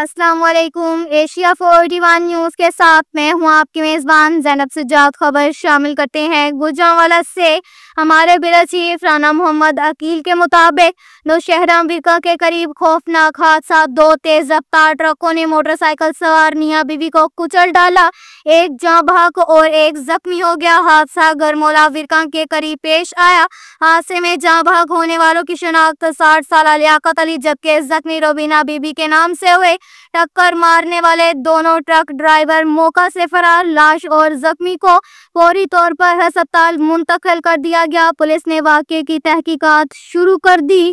السلام علیکم۔ Asia 41 news کے ساتھ میں ہوں آپ کی میزبان زینب سجاد۔ خبر شامل کرتے ہیں۔ گوجرانوالہ سے ہمارے بیورو چیف رانا محمد عقیل کے مطابق نوشہرہ برقعہ کے قریب خوفناک حادثہ۔ دو تیز رفتار ٹرکوں نے موٹر سائیکل سوار میاں بیوی کو کچل ڈالا، ایک جاں بحق اور ایک زخمی ہو گیا۔ حادثہ گرمولا برقعہ کے قریب پیش آیا۔ حادثے میں جاں بحق ہونے والوں کی شناخت 60 سالہ لیاقت علی جبکہ زخمی روبینہ بی بی کے نام سے ہوئے۔ ٹکر مارنے والے دونوں ٹرک ڈرائیور موقع سے فرار۔ لاش اور زخمی کو فوری طور پر ہسپتال منتقل کر دیا گیا۔ پولیس نے واقعے کی تحقیقات شروع کر دی۔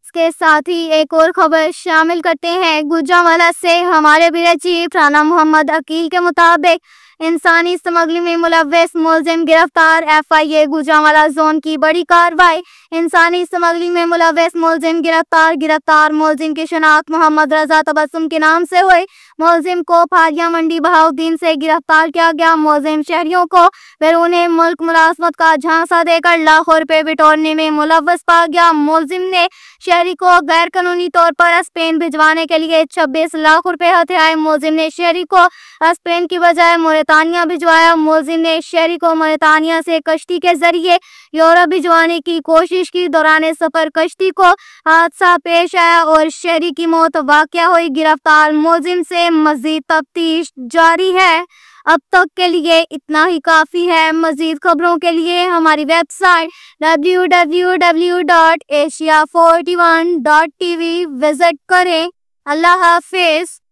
اس کے ساتھ ہی ایک اور خبر شامل کرتے ہیں۔ گوجرانوالہ سے ہمارے بیورو چیف رانا محمد عقیل کے مطابق انسانی اسمگلنگ میں ملوث ملزم گرفتار۔ FIA گوجرانوالہ زون کی بڑی کارروائی۔ انسانی اسمگلنگ میں ملوث ملزم گرفتار۔ گرفتار ملزم کی شناخت محمد رضا تبسم کے نام سے ہوئی۔ ملزم کو پھاڑیاں منڈی بہاؤالدین سے گرفتار کیا گیا۔ ملزم شہریوں کو بیرون ملک ملازمت کا جھانسا دے کر لاکھوں روپے بٹورنے میں ملوث پایا گیا۔ ملزم نے شہری کو غیر قانونی طور پر اسپین بھجوانے کے لیے 26 لاکھ روپے ہتھیائے۔ ملزم نے شہری کو اسپین کی بجائے موریطانیہ بھجوایا۔ ملزم نے شہری کو موریطانیہ سے کشتی کے ذریعے یورپ بھجوانے کی کوشش کی۔ دوران سفر کشتی کو حادثہ پیش آیا اور شہری کی موت واقع ہوئی۔ گرفتار ملزم سے مزید تفتیش جاری ہے۔ اب تک کے لیے اتنا ہی کافی ہے۔ مزید خبروں کے لیے ہماری ویب سائٹ www.asia41.tv وزٹ کریں۔ اللہ حافظ۔